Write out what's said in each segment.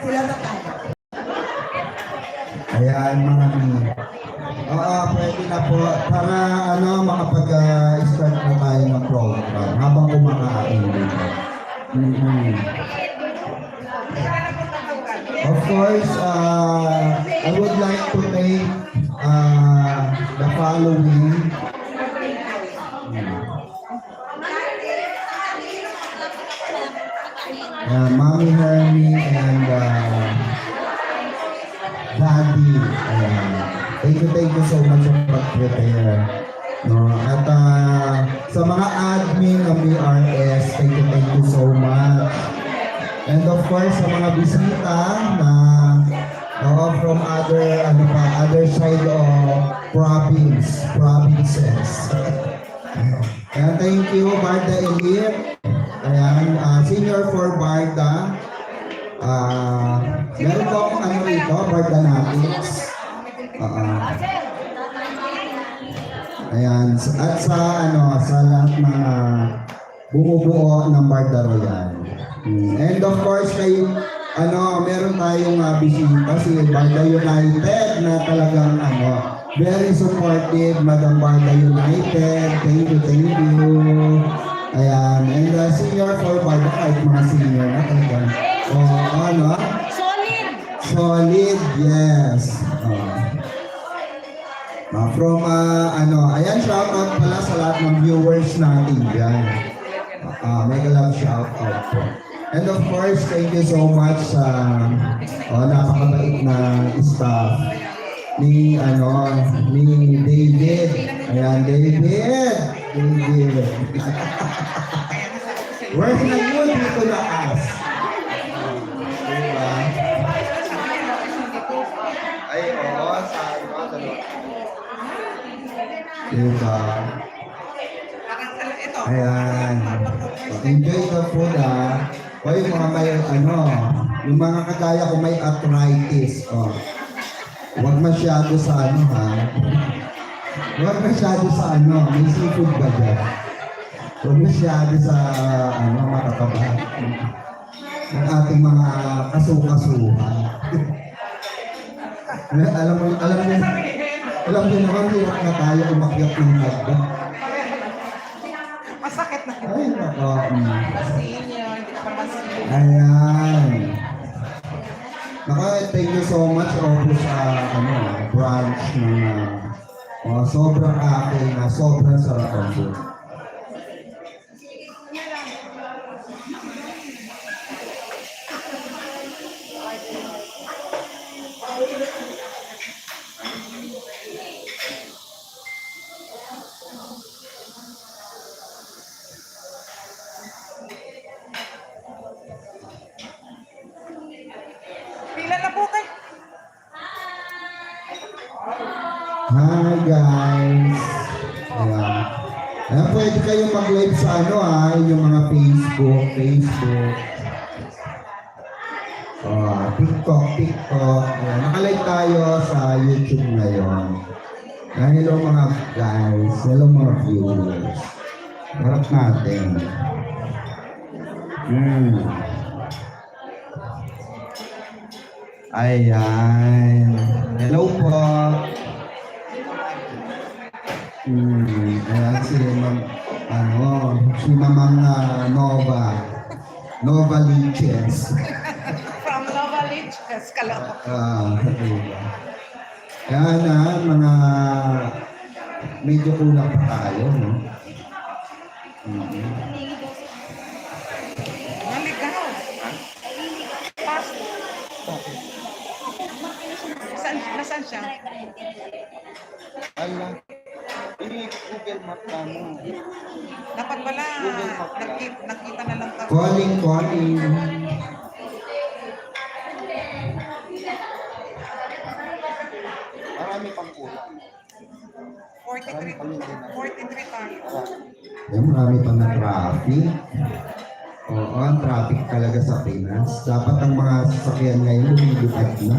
Sila na tayo. Ayan, mga oo, pwede na po. Para makapag-start na tayo ng program habang kumakain dito. Of course, I would like to take the following. Mommy Hermie and Daddy. Thank you so much for pag-prepare. No? At sa mga admin ng BRS, thank you so much. And of course, sa mga bisita na from other side of provinces. And thank you, Barda Elir. Ayan, senior for Barda. Meron po akong rito, Barda Natics. Ayan, at sa lahat mga bumubuo ng Barda Royal. And of course, meron tayong bisita, si Barda United na talagang very supportive, Madam Barda United. Thank you. Ayan, and senior for Barda, kahit mga senior na talagang. Solid, yes. Ayan, shout out pala sa lahat ng viewers natin dyan. Mega love shout out po. And of course, thank you so much sa napakabait na staff ni David. Ayan, David. Where's na yun dito na as? Diba? Ay, diba? Ayan. Enjoy the food, O yung mga may, yung mga kagaya ko may arthritis, Huwag masyado sa Huwag masyado sa may seafood ba dyan? Huwag masyado sa, matataba. Ng ating mga kasukasuhan. Alam niyo naman, hirap na tayo umakyat ng hagda. Masakit na. Ay, nako. Hindi Ayan. Thank you so much po sa branch ng sobrang aking sobrang sarap ang food. Hi guys! Ayan, pwede kayong mag-live sa yung mga Facebook. TikTok. Ayan, naka-live tayo sa YouTube ngayon. Hello mga guys, hello mga viewers. Harap natin. Ayan. Hello po. Ayan si Mamang Nova Liches. From Nova Liches, Caloocan. Ayan mga medyo kulang pa tayo, no? Naligaw. Nasaan siya? Ala. Google Map na mo. Dapat pala, nakita na lang tayo. Calling. Marami pang kulang. 43 tayo. Marami pang na traffic. Oo, ang traffic talaga sa Pinas. Dapat ang mga sasakyan ngayon lumilipad na.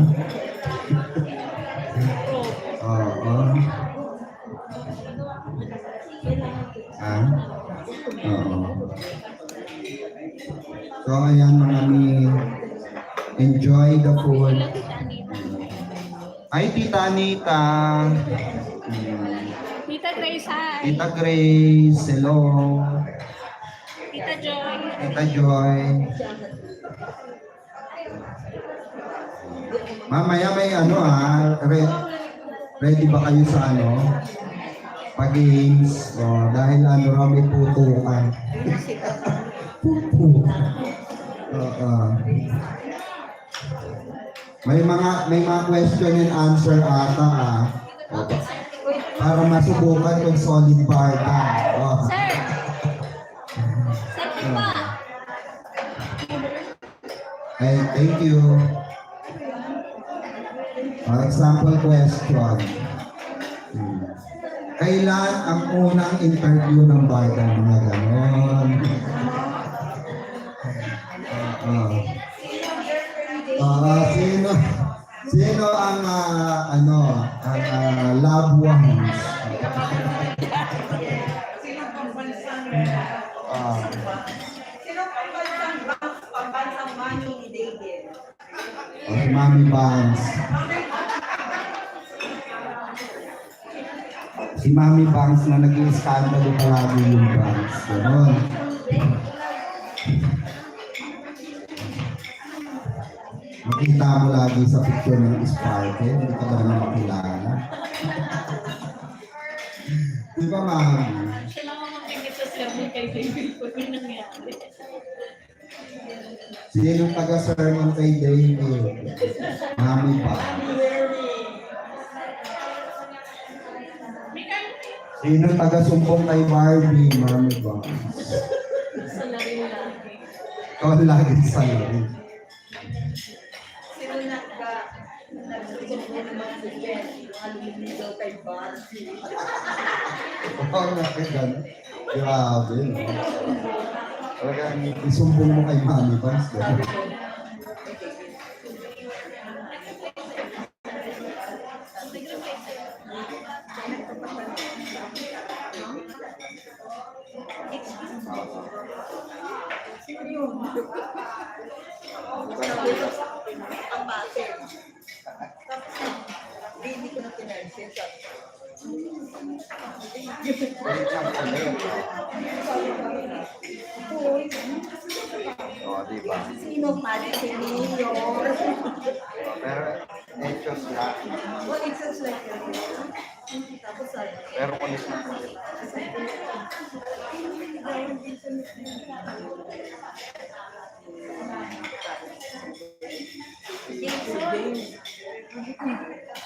Oo. Oo. So, ayan mga Enjoy the food. Hi, Tita Anita. Tita Grace, hi. Tita Grace, hello. Tita Joy. Tita Joy. Mamaya may ready ba kayo sa pag-games? Dahil raw may putukan. Putukan. Oo. May mga question and answer ata para masubukan kung solid bar ka. Sir. Sir, pa. Hey, thank you. Example question. Kailan ang unang interview ng barda? Mga ganon. Sino ang loved ones? Sino pambansang mani ni David? Si Mami Bangs. Si Mami Bangs na nag-i-skandalo palagi yung Bangs. Ganon. Makita mo lagi sa picture ng Sparkle, hindi ka ba naman makilala? Di ba, Mami? Siya lang ang mapigit sa sermon kay David ko yung nangyari. Sino yung taga-sermon kay David? Mami Bangs. Sino taga-sumbong kay Barbie? Mami Bangs. Sa larin lagi. Ikaw lagi sa larin. Sino nagsusubo ng mga sugyan? Mga lumiligaw kay Barbie. Oo nga, ganun. Grabe, no? Talagang isumbong mo kay Mami Bangs. Ang matin. Hindi ko na pinansin. Oo, di ba? Sino pati si Mayor? Pero, anxious na. Well, it sounds like tapos sabi. Pero kulit na.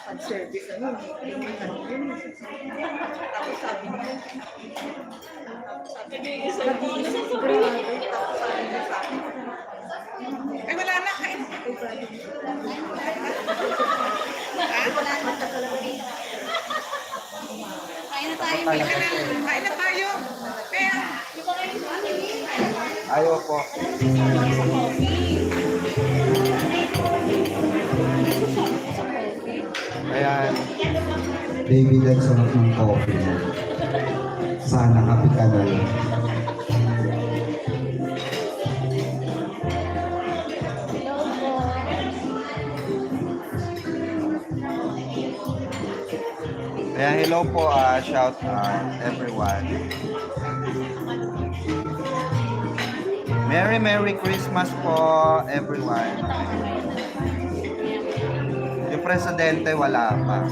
Pag-service tapos sabi niya. Isa po na sa Tapos sabi niya sa akin. Ay, wala na. Kain. Kain na tayo. Kain na tayo. Kaya, Ayaw po. Ayan. David, ang sarap ng coffee mo. Sana kape ka na lang. Ayan, hello po, shout out everyone. Merry Christmas po everyone. Yung presidente wala pa.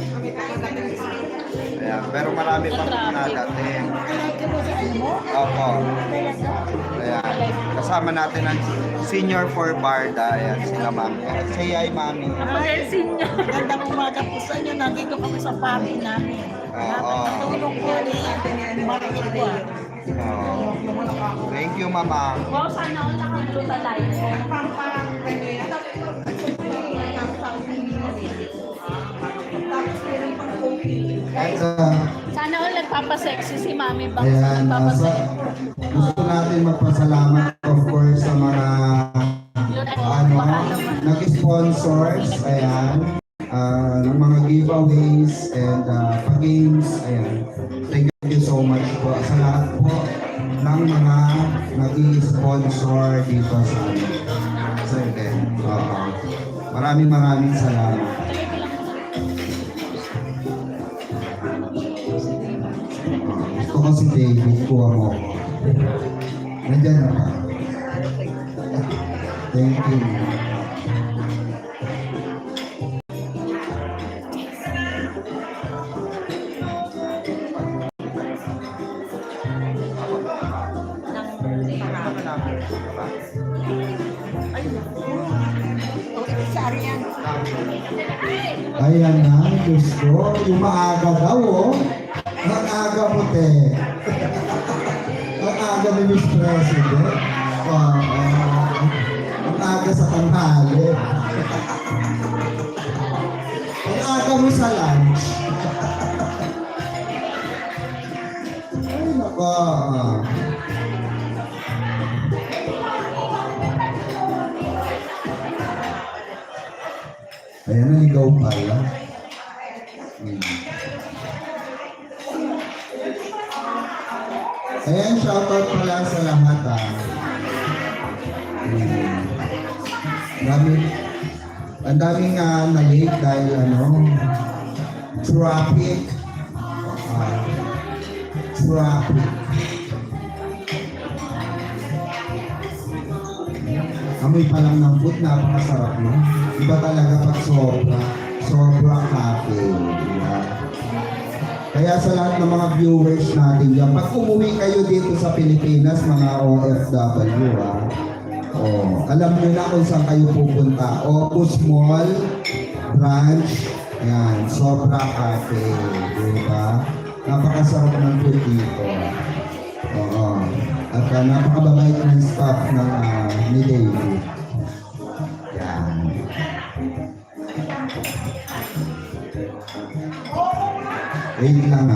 Ayan, pero marami pang nadating. Opo. Ayan, kasama natin ang senior for Barda. Ayan, sila mami. Say hi, mami. magandang umaga po sa inyo. Nandito kami sa party namin. Oo. Tulong ko ni Martin ko. Oo. Thank you, mama. Wow, sana all naka-blue na light. And, Sana all nagpapasexy si Mami Bangs. ayan, gusto natin magpasalamat of course sa mga nag-sponsors, ayan, ng mga giveaways and pag-games, ayan. Thank you so much po sa lahat po ng mga nag-sponsor dito sa event. Maraming salamat. Gusto ko si David, kuha mo. Nandiyan na ba? Thank you. Ayan na, Diyos ko. Yung maaga daw, oh. Ang aga mo, te. Ang aga ni Miss President. Ang aga sa tanghali. Ang aga mo sa lunch. Ay, nako. Ayan, naligaw pala. Ayan, shoutout pala sa lahat, ah. Ang daming na-late dahil traffic. Traffic. Amoy pa lang ng food, napakasarap no? Iba talaga pag sobra cafe. Diba? Kaya sa lahat ng mga viewers natin dyan, pag umuwi kayo dito sa Pilipinas, mga OFW, alam nyo na kung saan kayo pupunta. Opus Mall, branch, yan, Sobra Cafe. Diba? Napakasarap ng food dito. Oo. At napakababait ng staff ng ni David. Yan. Wait lang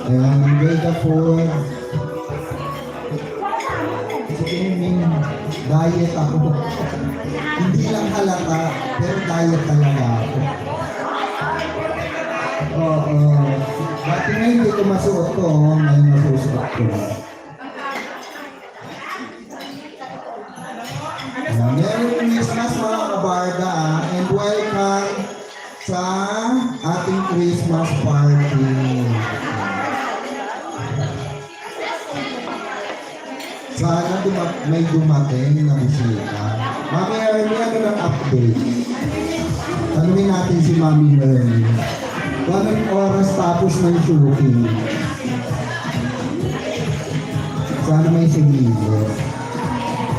Ayan, enjoy the food. Sige, diet ako. Hindi lang halata, pero diet talaga ako. Oo. Dati nga hindi ko masuot ko, ngayon masusuot ko. Ayan, Merry Christmas mga kabarda, and welcome sa ating Christmas party. Sana may dumating na bisita. Mami Ernie, ano ng update? Tanungin natin si Mami Ernie. Anong oras tapos ng shooting? Sana may sumilip.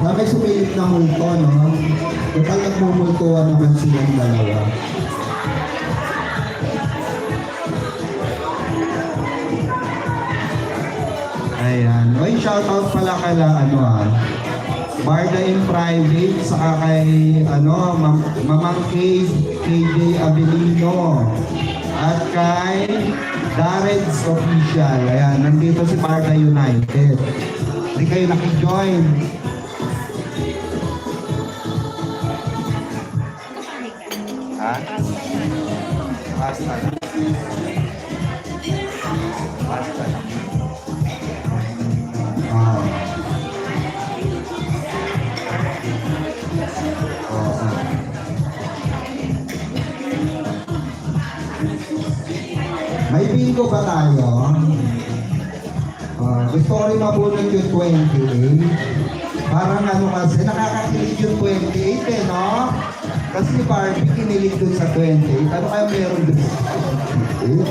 Sana may sumilip na multo, no? Kapag nagmumultuan naman silang dalawa. Ayan. Oy, shoutout pala kala Barda in Private, saka kay Mamang KJ Abilino, at kay Dareds Official. Ayan, nandito si Barda United. Hindi kayo nakijoin. Ha? Basta lang. Basta lang. May bingo ba tayo? Gusto ko rin mabunod yung 28. Parang kasi, nakakakilig yung 28 no? Kasi si Barbie kinilig dun sa 28. Ano kaya meron dun sa 28?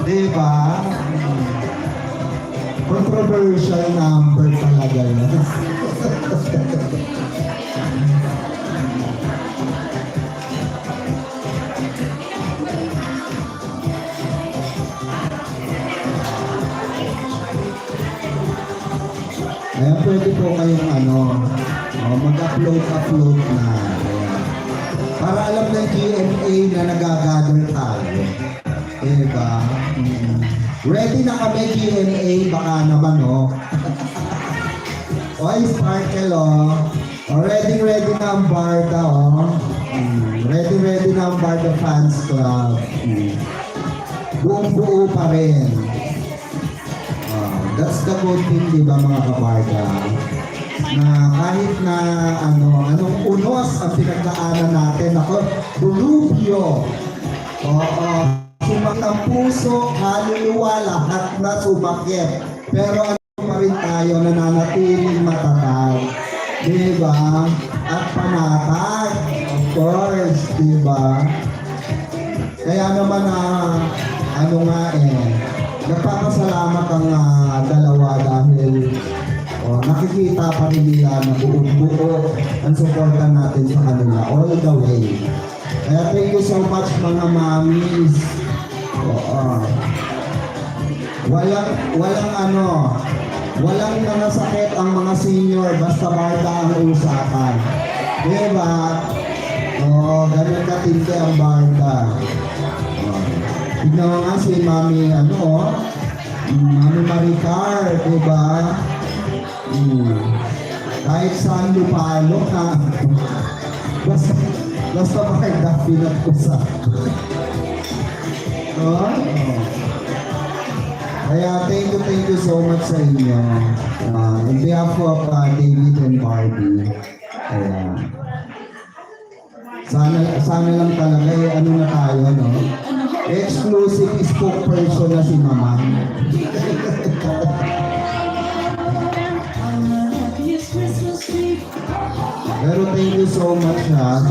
Diba? Controversial number talaga yun. Ayan, pwede po kayong mag-upload na. Ayan. Para alam ng GMA na nagagather tayo. Diba? Ready na kami GMA, baka naman Oy, Sparkle ready na ang Barda ready na ang Barda Fans Club. Buong buo pa rin. That's the good thing, di ba mga kabarda? Na kahit na anong unos ang pinagdaanan natin, ako, bulubyo. Sumakit ang puso, kaluluwa, lahat na sumakit. Pero pa rin tayo nananatiling matatag. Di ba? At panatag. Of course, di ba? Kaya naman nagpapasalamat ang dalawa dahil nakikita pa rin nila na buo ang suporta natin sa kanila all the way. Kaya thank you so much mga mommies. Walang nangasakit ang mga senior basta barda ang usapan. Diba? Ganun katindi ang barda. Tignan mo nga si Mami, Mami Maricar, diba? Kahit saan lupalo ka. Basta makagda pinag-usap. Kaya thank you so much sa inyo. On behalf of David and Barbie. Sana lang talaga na tayo, exclusive spokesperson na si Mama. Pero thank you so much sa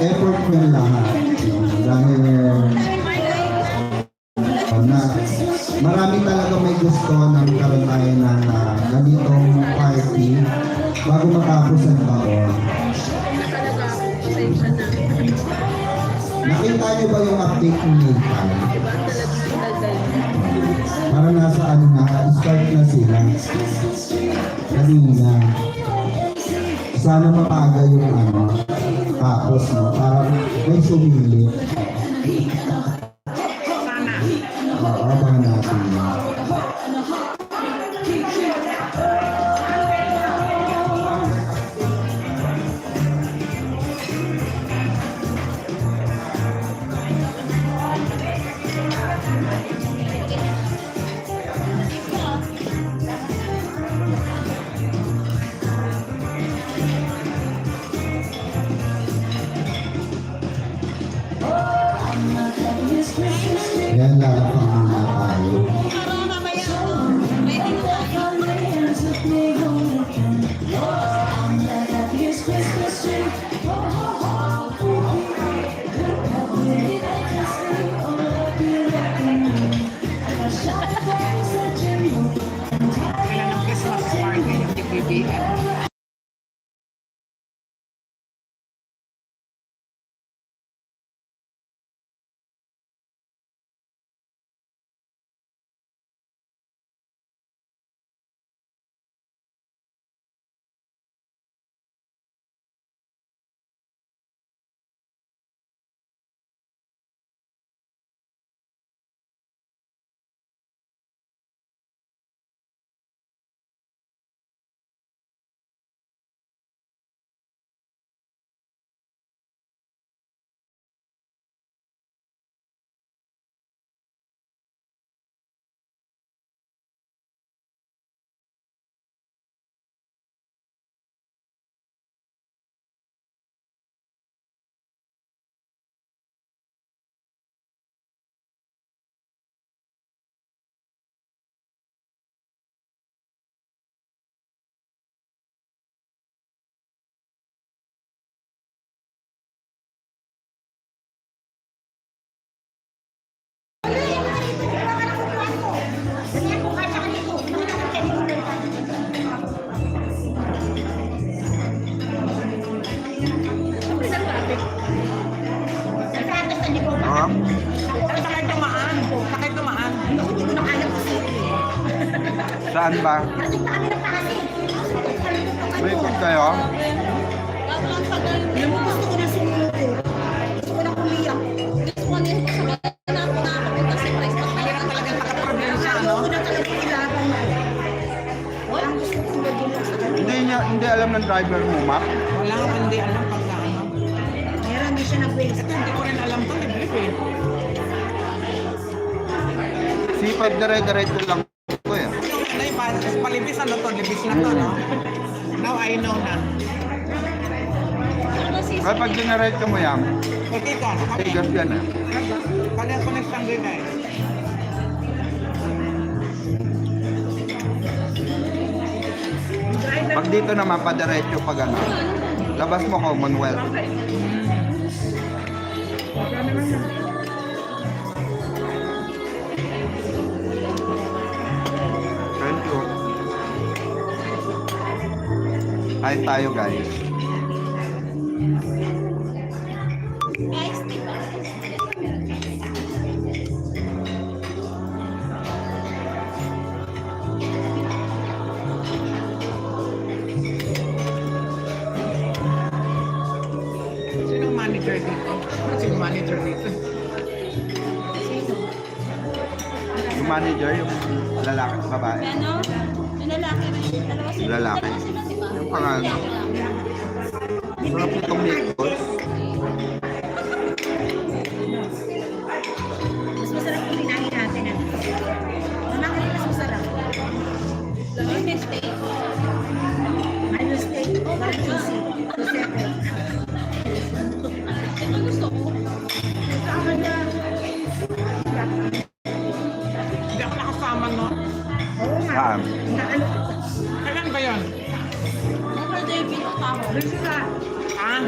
effort nyo lahat. Dahil marami talaga may gusto na magkaroon tayo ng ganitong party bago matapos ang taon. Nakita niyo ba yung update ni Nathan? Parang nasa start na sila. Kanina. Sana mapaga yung tapos parang may sumili. Abangan natin. Yan, lalapang muna tayo. Christmas party yung DPBM. Saan ba? May ikot kayo? Alam mo, gusto ko na sumuko. Gusto ko na umiyak. Mahirap talaga makaprobinsya, no? Ayoko na talaga ilaban mo. Ang gusto kong magulang sa kanila. Hindi alam ng driver mo, ma'am? Wala akong hindi alam pagkaano. Meron, di siya nag-waste. Ito, hindi ko rin alam ito, libre eh. C5 dire-diretso lang ko eh. Ano yung palibis, ano to? Libis na to, no? Now I know na. Kaya pag dineretso mo yan, Okay ko, kami. tigas yan eh. Kanya ko na siyang guys. Pag dito naman, pa-diretso pag ano. Labas mo Commonwealth. Thank you. Kain tayo guys. Sinong manager dito? Sinong manager dito? Yung manager, yung lalaki, babae. Ano? Yung lalaki rin. Dalawa sila. Lalaki. Dalawa sila, di ba? Yung pangalan. Sarap itong meatballs. Mas masarap kung pinahin natin. Mama, ano mas masarap? Yung next day. Ano steak? Parang juicy. Ito gusto ko. Hindi ako nakasama, no? Oo nga. Saan? Naano? Kailan ba yun? Super David ang tao. Gusto ka? Ah?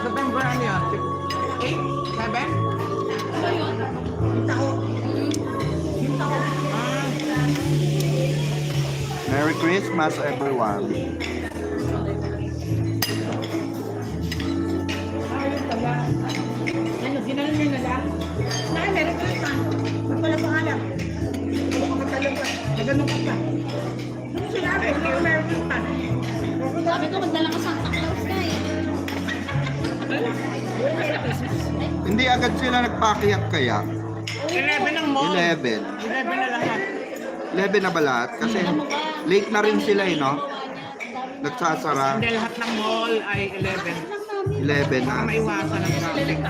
November ano yun? 8? 7? Ano yun? Yung tao. Yung tao. Ah, Merry Christmas everyone. Ano, ginanon nyo na lang? Meron ka pa. Ano pala pangalan? Ano ka matalaga? Naganon ka pa. Ano sinabi? Meron ka pa. Sabi ko, magdala ka Santa Claus na eh. Hindi agad sila nagpakiyak kaya. 11 ang mall. 11. 11 na lahat. 11 na ba lahat? Kasi late na rin sila eh, no? Nagsasara. Hindi lahat ng mall ay 11. 11 na. Maiwasan ang traffic.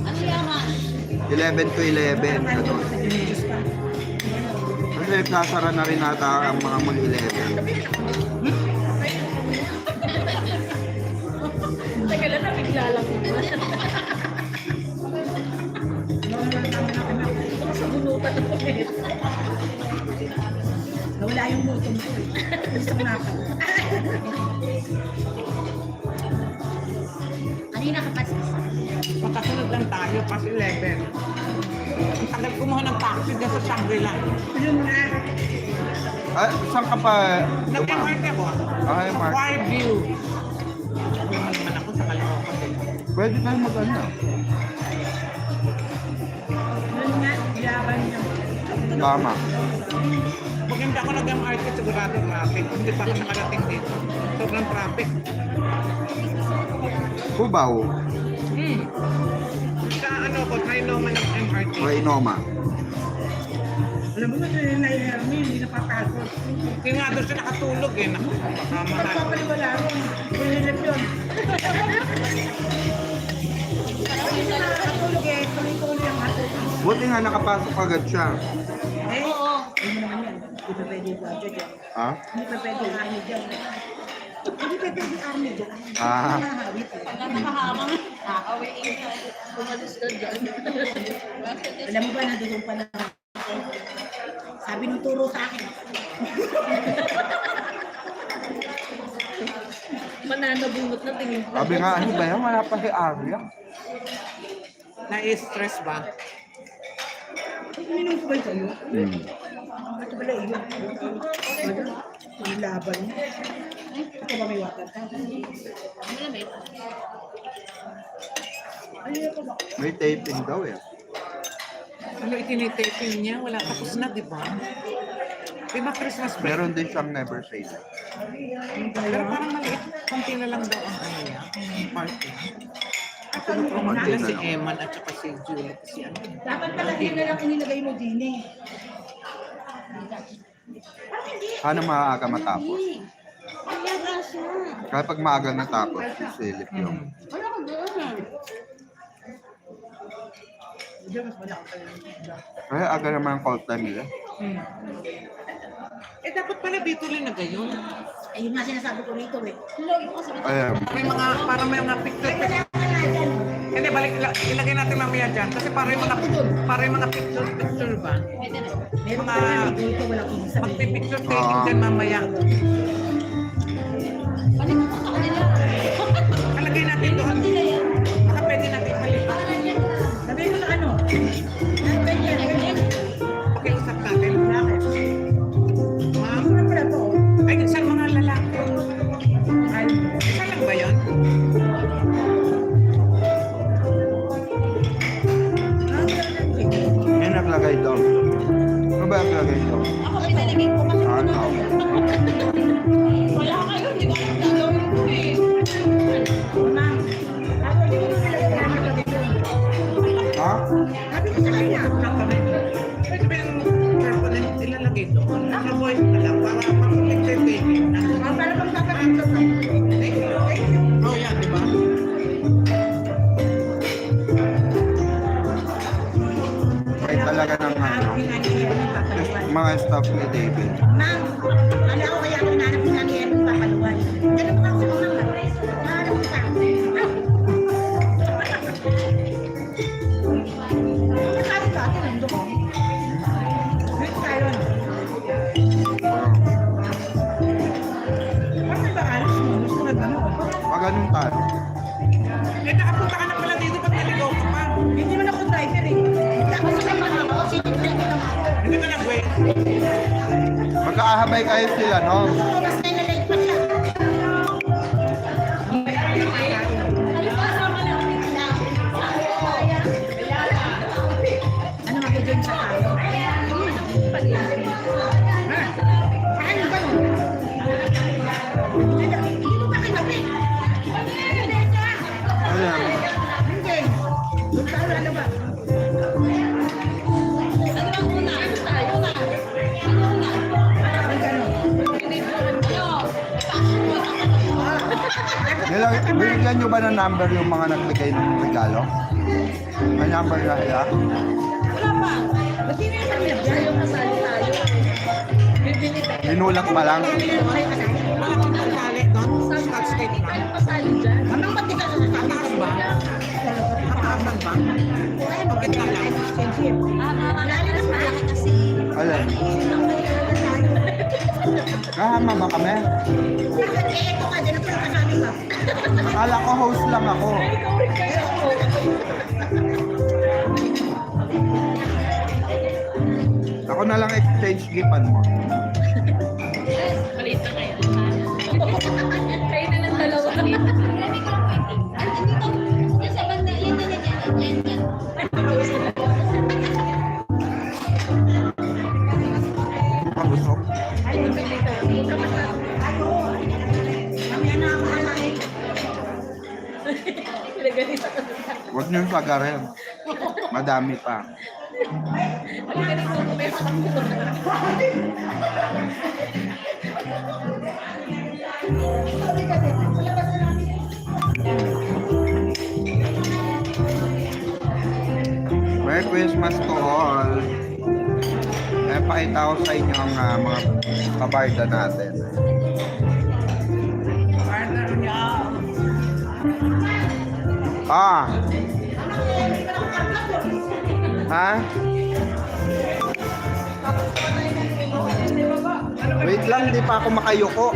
Ano yung rush? 11 to 11. Ganun. Kasi nagsasara na rin ata ang mga mall 11. Teka lang, nabigla lang ko. Sa bunutan ng pamit. Nawala yung moto mo. Gusto ko na ako. Kanina ka pa Makasunod lang tayo, pas 11. Ang tagal kumuha ng taxi dyan sa Shangri-La. Yun nga. Ah, saan ka pa? Nag-MRT ako. Ay, Mark. Fairview. Sabi mo naman ako sa Caloocan. Pwede tayo mag-ano. Yun nga. Yaban niya. Tama. Pag hindi ako nag-MRT, sigurado traffic. Hindi pa ako nakarating dito. Sobrang traffic. Cubao. Sa ano ko, try naman yung MRT. O Inoma. Alam mo ba na yung Hermie, hindi napapagod. Kaya nga doon siya nakatulog eh. Naku, baka mahal. Pagpapaliwala mo, pinilip yun. Hindi na nakatulog eh, tuloy-tuloy ang hatod. Buti nga nakapasok agad siya. Eh, Oo. hindi mo naman yan. Hindi pa pwede yung budget yan. Ha? Hindi pa pwede yung army dyan. Hindi pa pwede yung army dyan. Ah. Mahawit eh. Pagka nakahamang, away ka. Umalis ka dyan. Alam mo ba, nandun pa na sabi nung turo sa akin. Mananabungot na tingin ko. Sabi nga, ano ba yan? Wala pa si Arya. Na-stress ba? Uminom ko ba yung sa'yo? Hmm. Ito pala iyo. Yung laban niya. Ito ba may water ka? Malamig. Ayun ko ba? May taping daw eh. Ano itinitaping niya? Wala, tapos na, di ba? Di ba Christmas break? Meron din siyang never say that. Pero parang maliit. Konti na lang daw ang ano niya. Ang party. Ako Konti na na si lang. Eman at saka si Juliet. Si ano. Dapat pala yun na lang inilagay mo din eh. Sana maaga matapos. Kaya nga siya. Kapag maaga natapos, silip yung. Wala ka doon ah. Kaya aga naman ang call time nila. Eh, dapat pala dito rin na gayon. Ayun nga sinasabi ko rito eh. Lagi ko kasi Ayan. May mga, parang may mga picture. Hindi, balik, ilagay natin mamaya dyan. Kasi parang yung mga picture ba? pwede na. Meron Mga- pa rin dito, wala kong sabihin. Magpipicture taking dyan mamaya. Balik ko sa kanila. Alagay natin doon. Hindi na yan. Baka pwede natin palitan. Sabihin mo sa ano? Ganyan. Pakiusap natin. Bakit? Ma'am, Ano na pala to? ay, isang mga lalaki. Ay, Isa lang ba yun? Yan naglagay doon. Ano ba naglagay doon? Ako pinalagay ko kasi Ano? wala kayo. Hindi ko alam gagawin ko eh. ma'am. Ako, hindi ko nilagay na nakalagay yun. Ha? Sabi ko sa kanya. Pwede ba yung purple na ilalagay doon? Naka-voice na lang para pag-picture taking na. Para bang tatanong ko. Thank you. Thank you. Oh, yan, di ba? May talaga ng ano, mga staff ni David. Ma'am, kala ko kaya hinanap ni Nani Evan papaluan. Ganun pa ako sa mga hanap kita. Sabi ka, tinando ko. Wait tayo. Parang may bakalas mo. Gusto na gano'n. Pag ganun tayo. Eh, nakapunta ka na pala dito pag naligaw ka pa. Hindi man ako driver eh. Tapos sa mga ako, sinigyan ko naman ako. Hindi ka nag-wait. Magkakahabay kayo sila, no? Oo, mas nalalate pa siya. Ano magiging sa tayo? Ano ba nun? Hindi mo ba kinabi? Ayan. Hindi. Doon tayo, ano ba? Ano bang una? Ano tayo na? Ano na? Ay, gano'n. Hindi ko alam. Ano? Binigyan nyo ba ng number yung mga nagbigay ng regalo? May number na sila? Wala pa. Ba't hindi naman nilagyan? Tayo kasali tayo. Bibili tayo. Binulak pa lang. Kayo kasali. Wala kang kasali doon. Scotch tape Hindi lang. tayo kasali dyan. Mamang ba't di ka sasasabi? Mataas ba? Mataas lang ba? Bakit na lang? Lalo na malaki kasi. Alam. Kahama ba kami? Bakit eh, ito ka din ang kasali ka? Akala ko host lang ako. Ako na lang exchange giftan mo. Maliit na kayo. Kayo na lang dalawa. Sa banda, yan. Kabusok. Mamaya na ako alain. Pinaganito ka. Huwag niyong pagarin. Madami pa. Merry Christmas to all. Pakita ko sa inyo ang mga kabarda natin. Partner niya. Ah! Ha? Wait lang, di pa ako makayuko.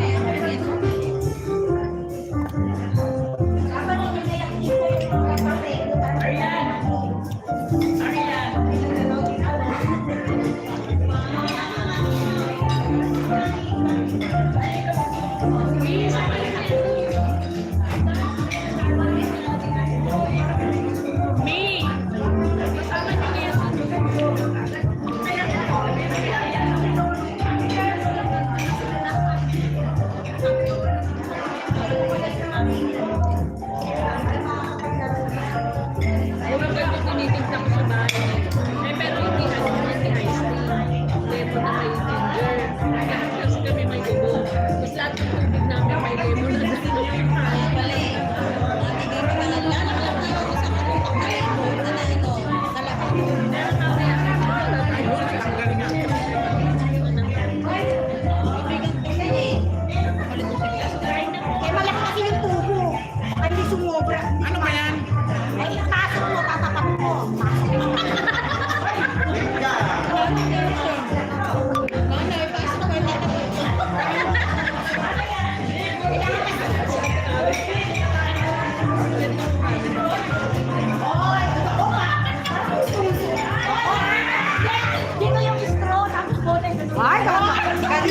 Me! Kasama niyo yan.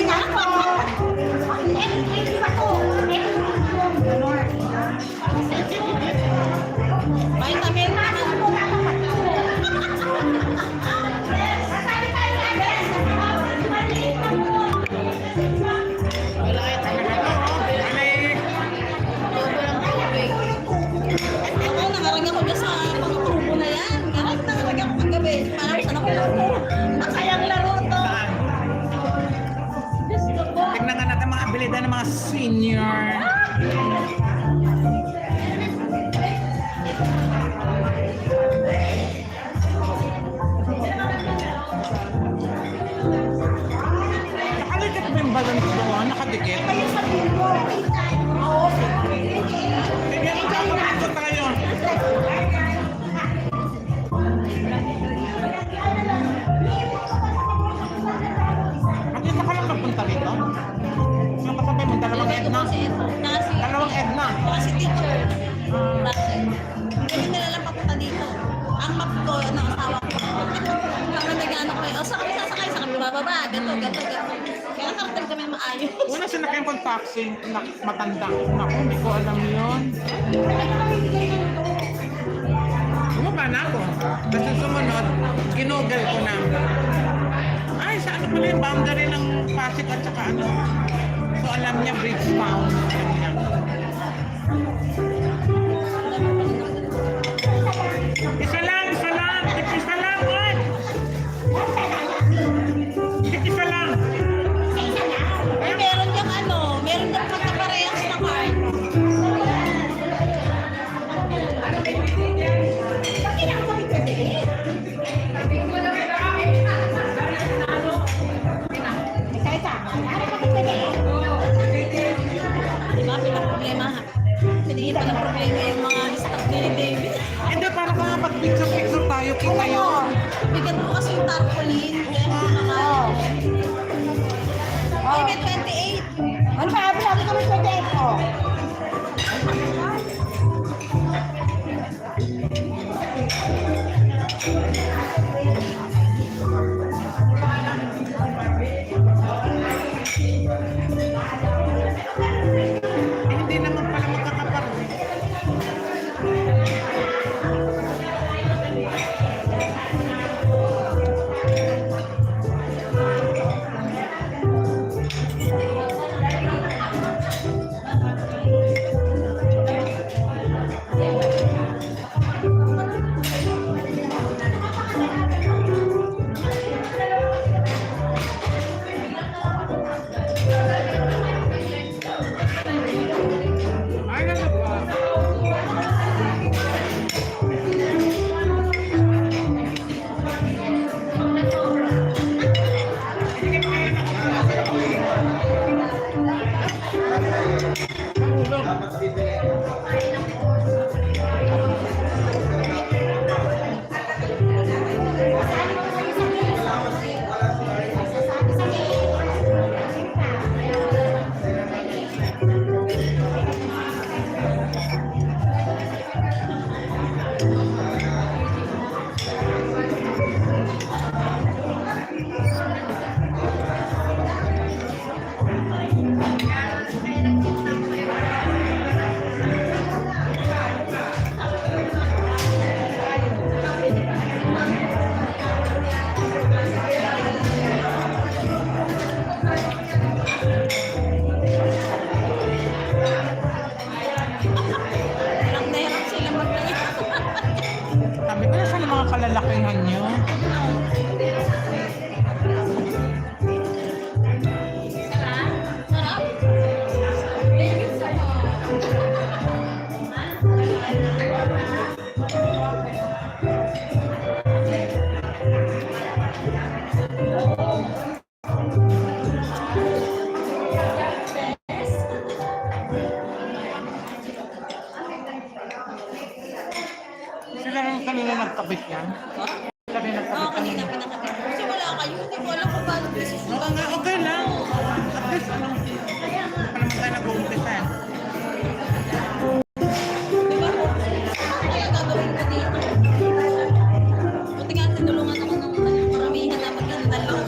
Vitamin. Ako, nangarag ako dyan sa pangtubo na yan. Nangarag ako kagabi. Parang saan ako laro. Masayang laro to. Tignan nga natin mga abilidad ng mga senior. Nakadikit ba yung balon doon? Nakadikit? Sige, ito tayo. Nakita ka lang nagpunta rito? Sino kasabay mo? Dalawang Edna? Dalawang Edna? Kasi teacher. Hindi nila lang papunta dito. Ang map ko, ng asawa ko. Kami nag-ano ko, saan kami sasakay? Saan kami bababa? Gato. Kaya nakarating kami maayos. Una sinakyan kong taxi, matanda. Naku, hindi ko alam yun. Bumaba na ako. Kasi sumunod, ginugol ko na. Ay, sa ano pala yung boundary ng Pasig at saka ano. So alam niya, Bridgetown. Alam niya. Isa lang, Isa lang, Juan! Isa lang! Ay, meron kang meron kang pagkaparehas na card. Diba, pinaproblema ha? Hindi pa ng problema yung mga staff ni David. Hindi, para ka nga pag-picture tayo, kita yun. Bigat mo kasi yung tarpaulin. Ay, may 28. Ano ba? Sabi kami 28 ko. Hindi naman pala magkakaparoon. Ay, ano ba? Hirap na hirap sila magtayo. Sabi ko na sa mga kalalakihan nyo. Sarap. Sila rin kanina nagkabit yan. Sila rin Oo, nagkabit kanina yan. pinakabit. Kasi wala kayo. Hindi ko alam kung paano decision. Oo nga, okay lang. At least ano, pa naman tayo nag-uumpisa eh. Diba? Ano kaya gagawin ko dito? Buti nga tinulungan ako ng maramihan na magandang loob.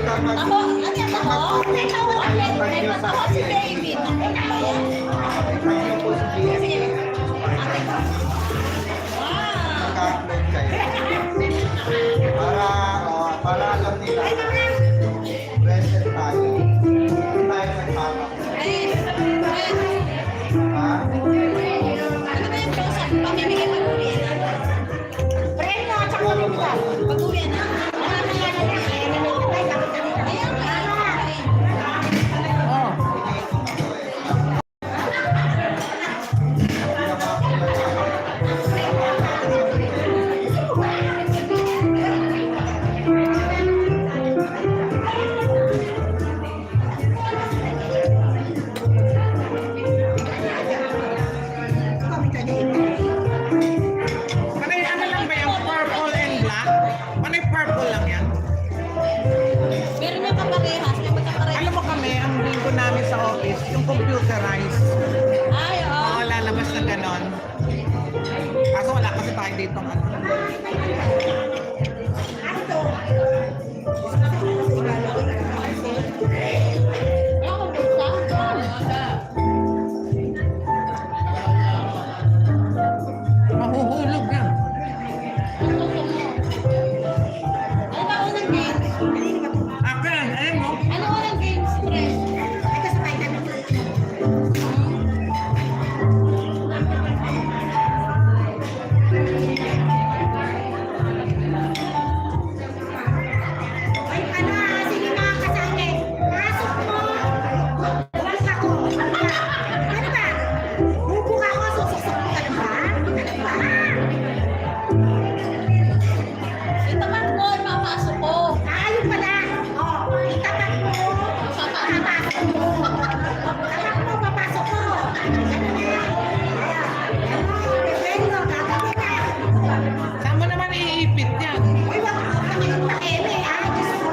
Ako, ano yan ako? May tawa may patawa si David. Ano ba yan? Sige. Wow! Ka-upload kayo. Para alam nila. Present tayo. Hindi tayo nagpapakita. Ay, Ha? ano ba yung close-up? Pamimigay pag-uwi na. Preno at saka pag-uwi. Pag-uwi na. Ayan ka. Oh. Panay ano lang ba yung purple and black? Panay purple lang yan. Meron yung kaparehas, may magkaparehas. Alam mo kami, ang linggo namin sa office, yung computerized. Ay, oo. Oo, lalabas na ganon. Kaso wala kasi tayo dito ano. Ako, buksa. Mahuhulog yan. Ano ba unang games? Akin, ayun mo. Ano unang games, Fred? Ito sa vitamin. Ay, ano, sige mga kasali. Pasok mo. Bukas ako. Ano ba? Bubuka ako, susuksak mo ka na ba? Ano ba? Itapat mo, papasok ko. Ayun pala. Oh, itapat mo. Papasok mo. Tapat mo, papasok ko. Ano na? Ano, Rebello, gagawin na. Saan mo naman iipit yan? Uy, wag mo kayong pakeme, ha? Diyos ko.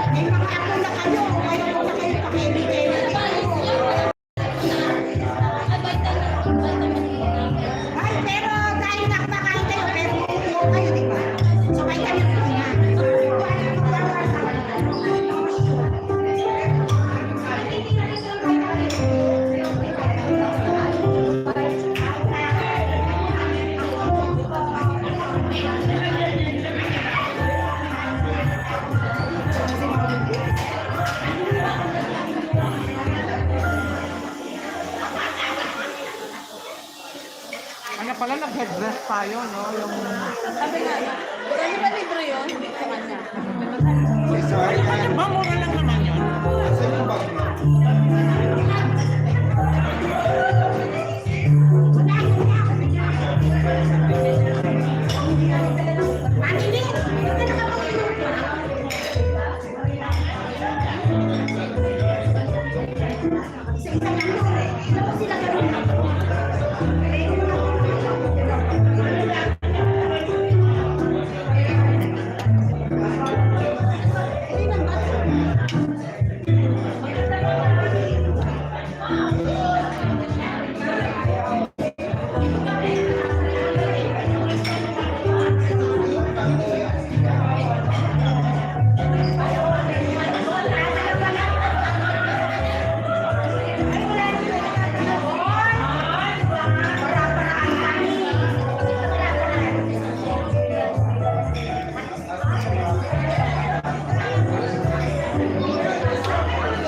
May mga ako na kayo. Ayaw ko na kayong pakeme kayo. Ay, pero dahil nakpakain kayo, pero uupo kayo, di ba? So, vitamin ko na. Ano pala, nag-headdress tayo, no? Yung... Sabi nga, ano ba libre yun? Sa kanya. Sorry, Ano ba? Mura lang naman yun. Asan yung bag mo? Maninit! Hindi ka nakapag-inom. Isa-isa lang. Tapos sila ganun.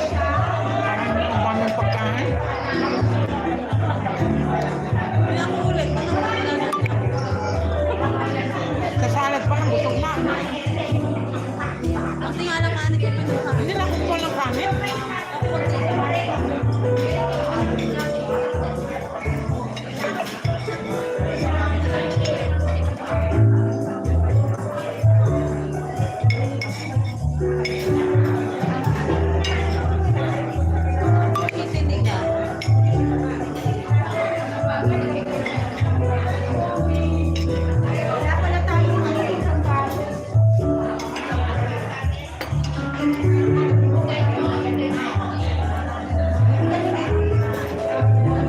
Ang daming pagkain. Kaya ako ulit. Sa salad pa lang, busog na. Kasi nga lang ano yung pinuha. Hindi na kukuha ng kanin. Hindi ka. Wala pala tayong isang bago.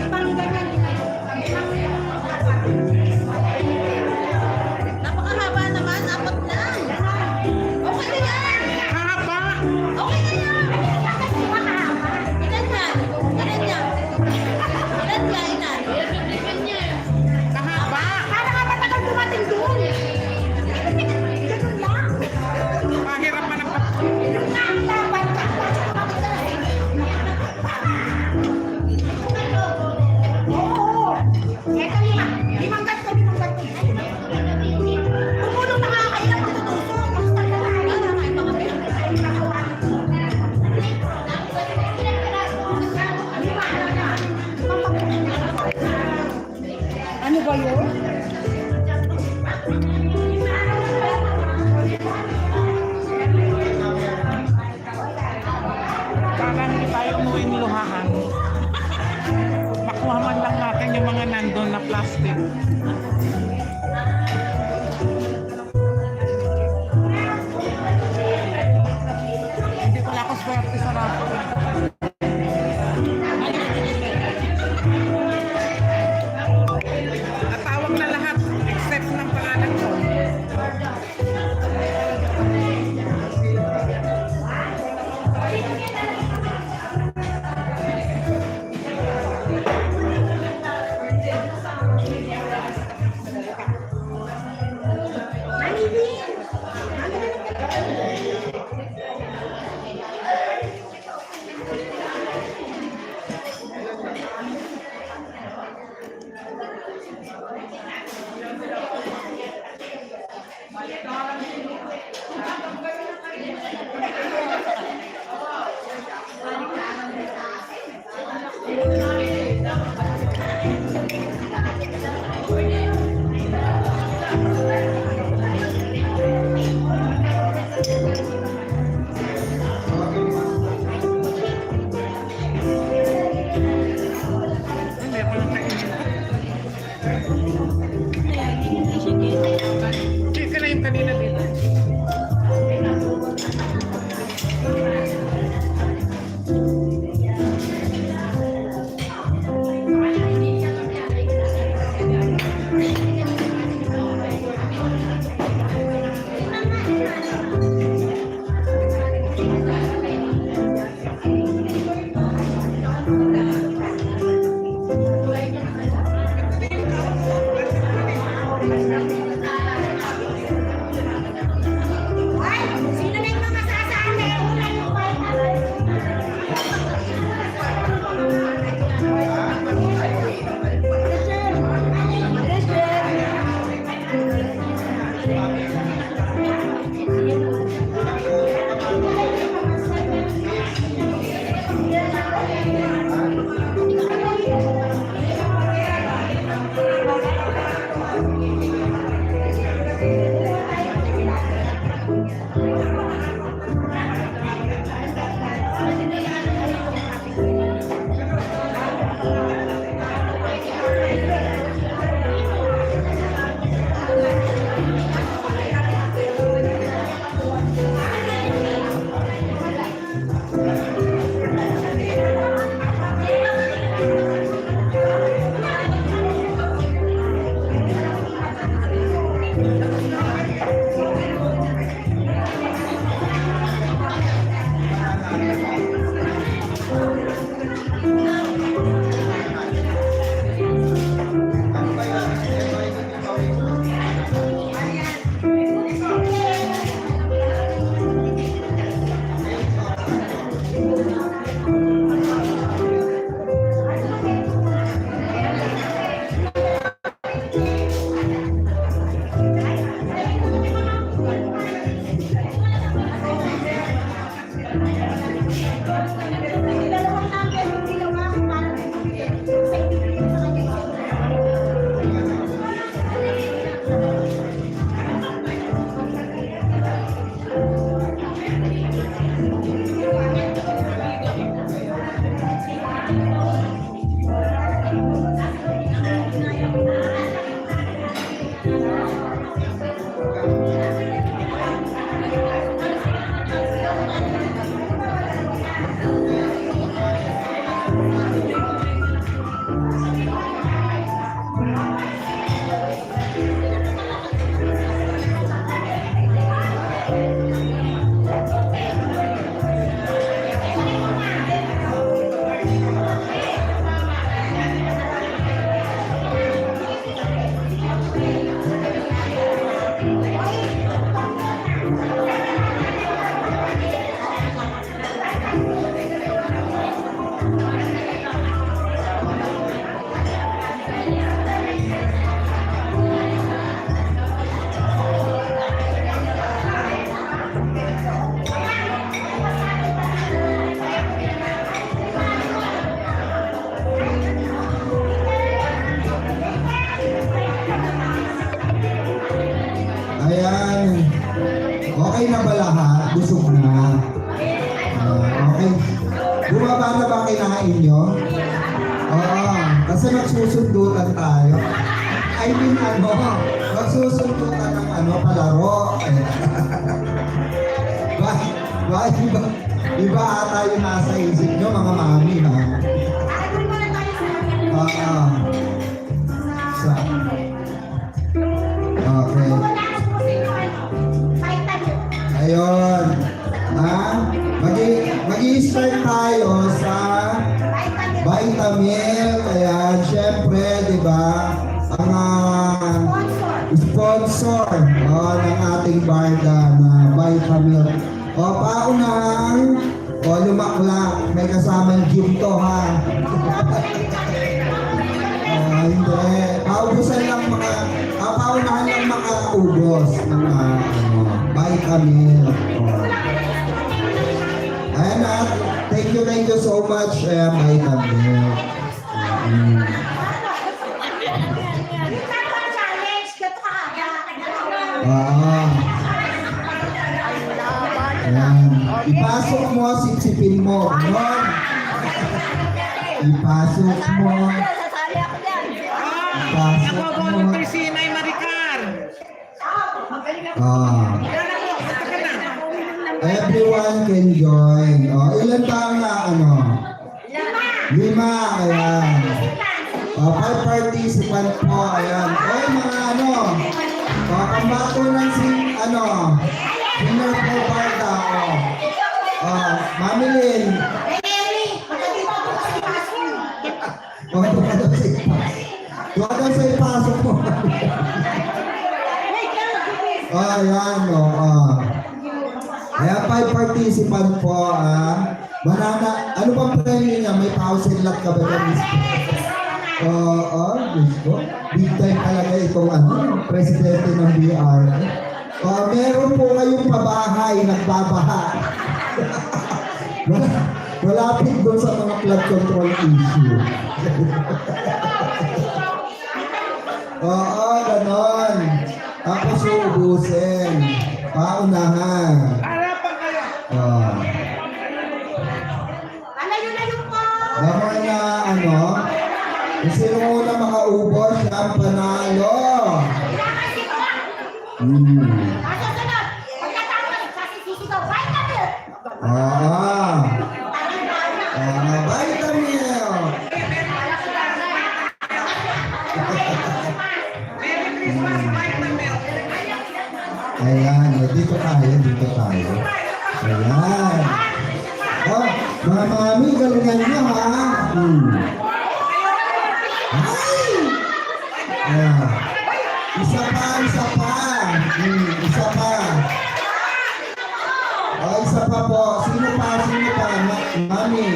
Parang ganyan. Napakahaba naman, apat lang. Okay na yan. Kahapon Para hindi tayo umuwing luhaan. Makuha man lang natin yung mga nandun na plastic. Hindi pala ako swerte sa raffle. Natawag na lahat except ng pangalan ko. Hindi ko lang kainin. Chicken na yung kanina dito. Ay, sino na yung mga sasali? Una yung kinain nyo? Oo, kasi magsusundutan tayo. I mean, magsusundutan ng palaro. Iba ata yung nasa isip nyo, mga mami, ha? Ano muna tayo sa Okay. Wala na po sa inyo, vitamin. Ayun. Mag-i-start tayo sa Vitamil. Kaya, syempre, di ba, ang sponsor ng ating barda na Vitamil. Paunang lumaklak. May kasamang gym to, ha? Hindi. Paubusan lang paunahan lang makaubos ng Vitamil. Ayan na. Thank you so much, Vitamil. Challenge, gato ka agad. Ayan. Ipasok mo, sipsipin mo. Ganon. Ipasok mo. Sasali ako dyan. Nagbo-volunteer si Inay Maricar. Everyone can join. Ilan ba ang 5. Ayan. 5 participant po. Ayan. Mga pambato ng senior po barda. Mami Lynn. Doon sa ipasok mo. Ayan, Ayan, 5 participant po, Banana, ano bang premyo niya? May 1,000 lot ka ba dyan? Gusto. Big time talaga itong presidente ng BR. Meron po kayong pabahay, nagbabaha. Malapit doon sa mga flood control issue. Ganon. Tapos uubusin. Paunahan. Harapan kayo. Layo-layo po. Dahil na kung sino muna makaubos, siya ang panalo. Kasunod, pagkatapos, sasisigaw, vitamin. Vitamil. Merry Christmas, Vitamil. Ayan, dito tayo. Ayan. Mga mami, galingan niyo, ha? Ayan. Isa pa. Isa pa. Isa pa po. Sino pa? Mami.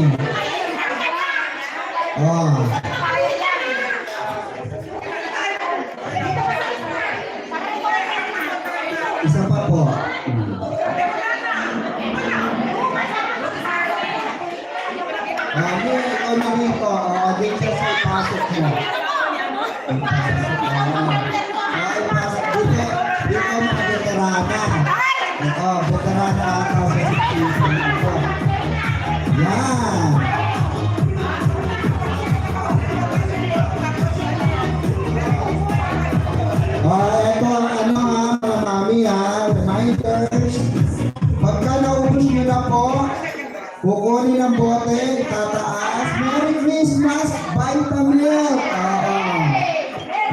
Isa pa po. Mami, ikaw na rito. Dito sa ipasok mo. Dito mga veterana. Veterana ata sa situation ito. Yan. Ito ang mga mami, reminders. Pagka naubos nyo na po, kukunin ang bote, tataas. Merry Christmas, Vitamil.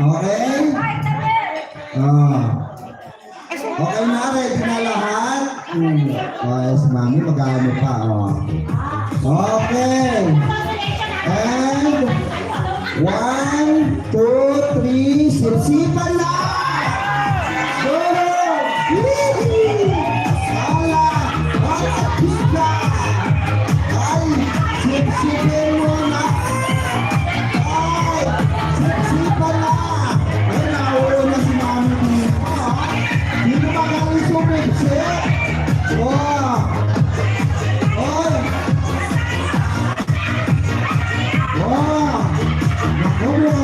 Okay? Okay na, ready na lahat? Yes, mami, mag-ano pa. Okay. And 1, 2, 3, sipsipan na! Go! Ala! Pika! Ay! Sipsipin mo na! Ay! Sipsipan na! Ay, naulo na si mami dito. Dito ba galing sumipsip? Oy! Naku mo!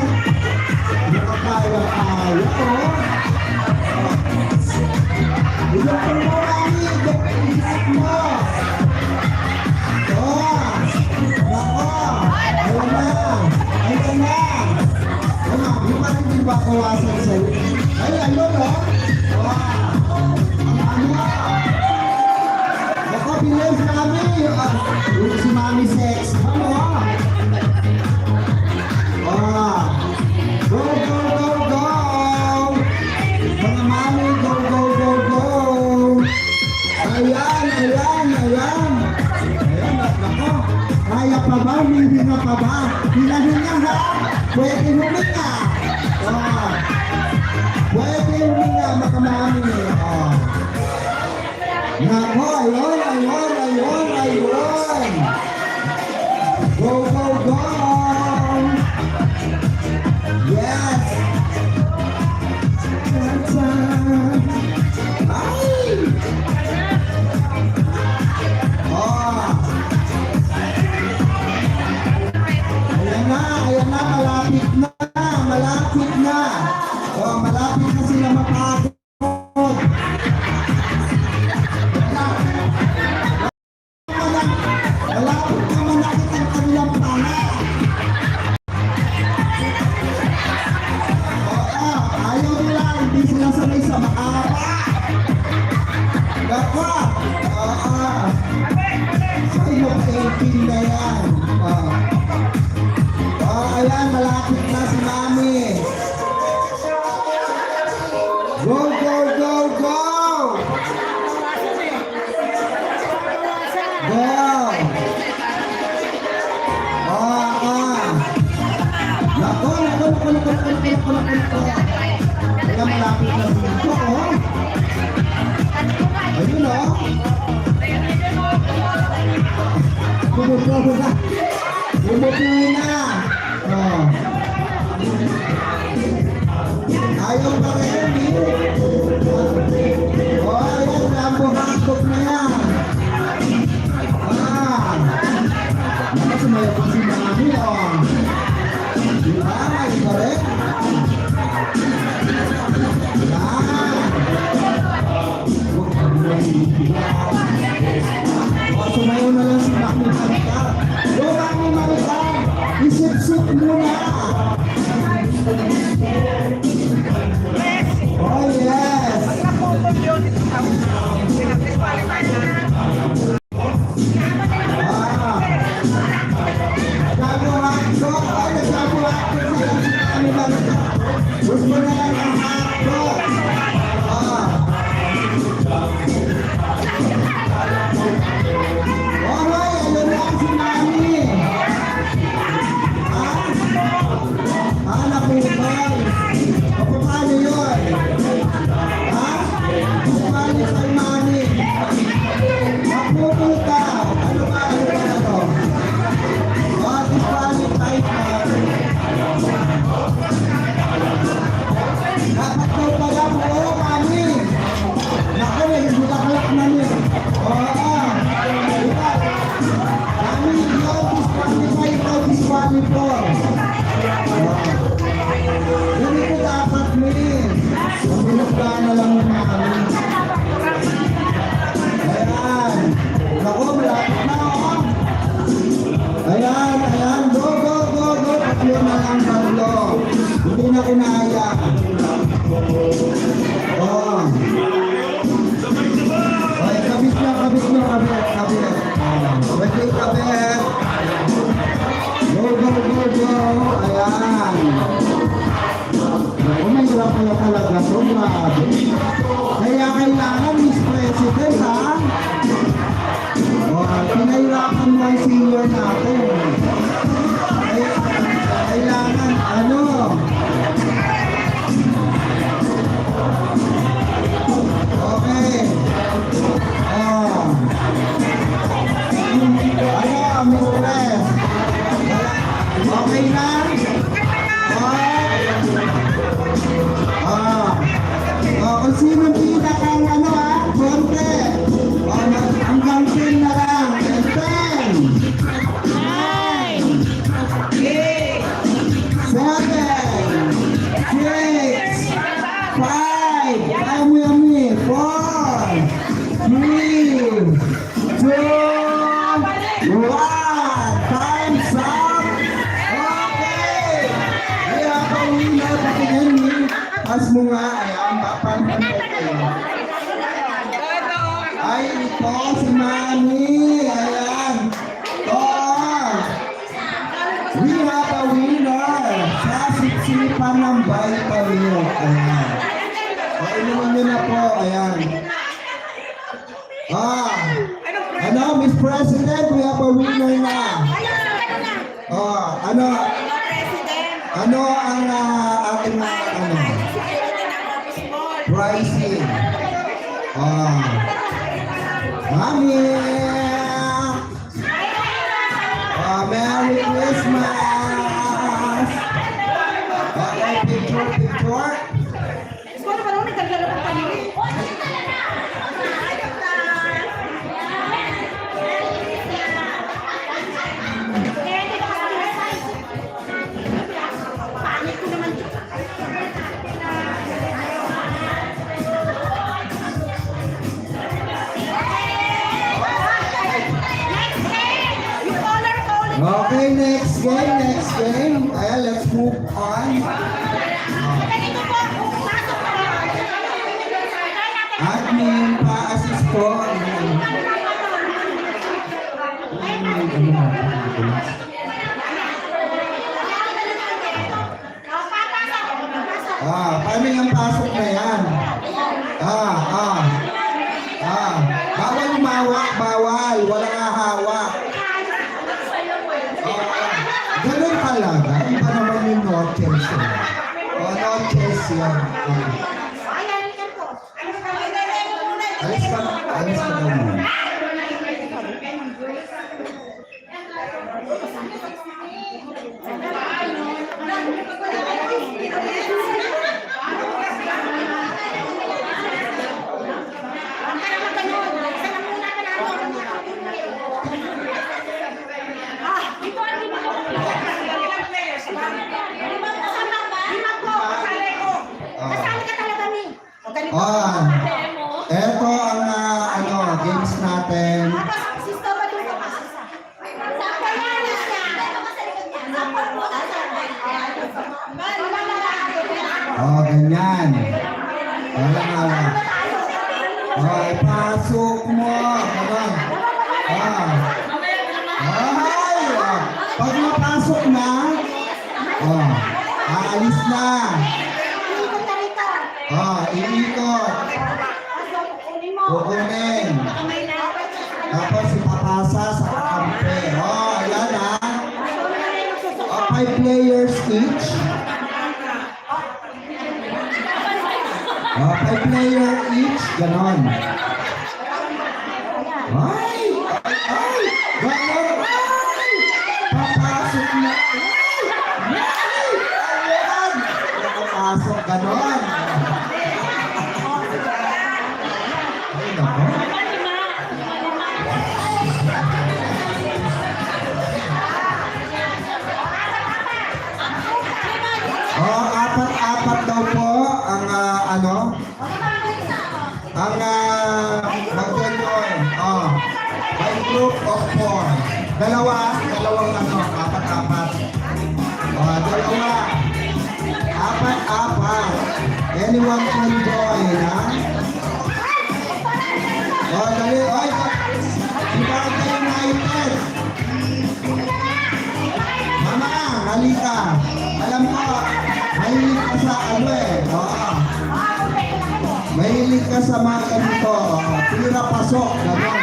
Nakakaya-kaya ko. mabawasan sa ay, ano, no? Ako, bilis kami. Si Mami Sex. Ano? Go, go, go, go! Mga mami, go, go, go, go! Ayan, ayan, ayan! Ayan, ako. Kaya pa ba? Hindi na pa ba? Hinahinga ha? Pwede huminga! Pwede huminga, mga mami! Nako, ayun, ayun, ayun, ayun! Go, go, go! Yes! Ay! Ayan na, malapit na, malapit na. Malapit na sila mapagod. Malapit na manakit ang kanilang panga. Ayaw nila, hindi sila sanay sa makapa. Gapa! Sa'yo, 18 na yan. Ayan, malapit na si Mami. Go, go, go, go! Go! Nako, nako, nako, nako, nako, nako, nako. Ayan, malapit na dito, oh. Ayun, oh. Bumubuo na. Bumubuo na. Ayaw pa rin, ayan, rambo-hangkop na yan. Sumayaw pa si Mami, diba, ayaw pa rin. Sumayaw na lang si Mami Marita. Go, Mami Marita! Isip-sip muna! Oh, yes! Gusto na lang ang hotdog! Alright, ano na si Mami? Napupay. Paano yun? Paano kay Mami? Mapupunta. Ano ba? Ano ba ito? Paano tayo Mami? Dapat daw pala po, Mami. Naku, hindi nakalak na niya. Diba? Mami, yun, disqualify ito, disqualify. Ganito dapat, Min. Mabilagda na lang yung Mami. Ayan. Naku, malapit na, oh. Ayan, ayan. Go, go, go, go. Tatlo na lang, tatlo. Hindi na kinaya. Ay, kabit na, kabit na, kabit, kabit. Kabit, kabit. Go, go, go, go. Ayan. Naku, may hirap pala talaga ito. Grabe. Kaya kailangan, Miss President, ha? Pinahirapan mo ang senior natin. Kailangan, ano? Okay. Ano, Miss Pres? Okay na? Kung sino pinakang ano, konti. Hanggang 10 na lang. 10. mo nga. Ayan, paano kayo? Ay, ito si Mami. Ayan. Oh, we have a winner sa siksipan ng Vitamilk. Ayan. O, inumin nyo na po. Ayan. Ano, Miss President, we have a winner na. Ano ang ating pricing? Mami! Merry Christmas! Okay, picture. Siguro ba naman nagdagdala pa kami? Panik ko naman. Okay, next game. Ayan, let's move on. Admin, pa-assist po. Paano yung pasok na yan? Bawal umawak, bawal. Walang ahawak. Ganun talaga. Iba naman yung no-chess. No-chess yan. Alis ka naman. Eto ang games natin. Ganyan. Ipasok mo. Ganun. Pag napasok na, aalis na. Iikot. Kukunin. Tapos ipapasa sa kakampi. Ayan ha. 5 players each. 5 player each. Ganon. Ay! Ganon! Ay! Papasok na. Ay! Ayan! Papasok. Ganon. Ay, nako. Apat daw po ang mag-join. By group of 4. Dalawang apat. Dalawa. Apat. Anyone can join, ha? Dali. Ibarra United. Mama, halika. Alam ko, mahilig ka sa mahilig ka sa mga ganito. Tira pasok. Ganon.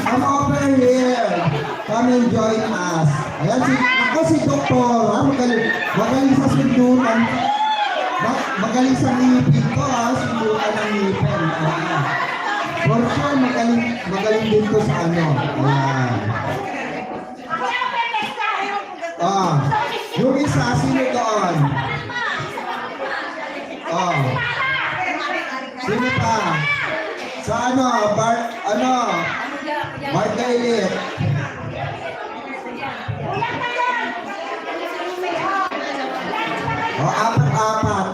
Come over here. Come and join us. Ayan si Doktor. Magaling sa sundutan. Magaling sa ngipin ko. Sundutan ng ngipin. For sure, magaling din ko sa Ayan. Yung isa, sino doon? Sino pa? Sa Margailit.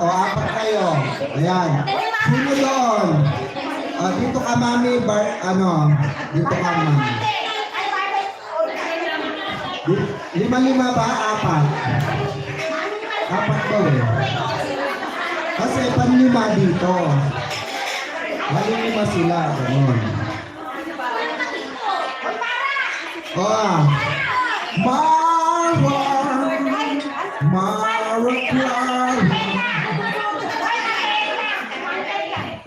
Apat kayo. Ayan. Sino doon? Dito ka, Mami. Dito ka, Mami. 5 ba? 4. Apat daw eh. Kasi panlima dito. Panlima sila. Ganun. Oh.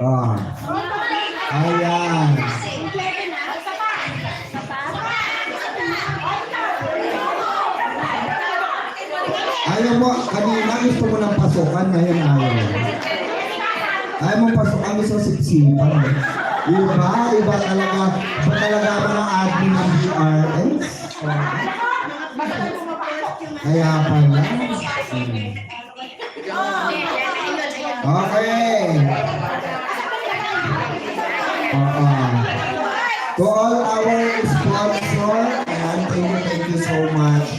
Oh. Ayan. Ayaw mo, kanina gusto mo ng pasukan, ngayon ayaw. Ayaw mo pasukan, gusto siksipan. Iba talaga mga admin ng BRS. Kaya pala. Okay. To all our sponsor, and thank you so much.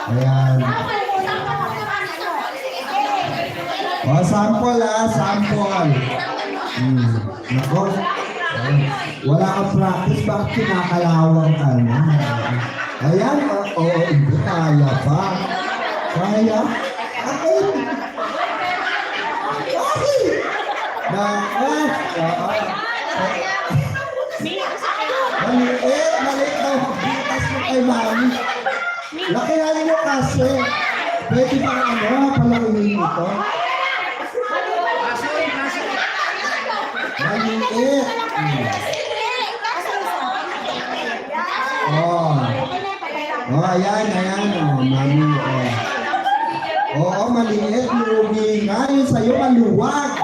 Ayan. Sample sample. Nako. Wala kang practice, bakit kinakalawang ka na? Ayan, hindi kaya pa. Kaya? Okay. Maliit daw magbitas mo kay mami. Lakihan mo kasi. Pwede bang palakunin ito? Maliit. Ayan, mami. Oo, maliit. Lugi nga. Yung sa'yo maluwag.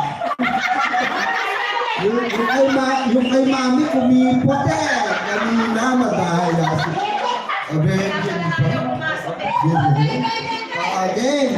Yung kay mami kumipot eh. Kanina madahil. Again.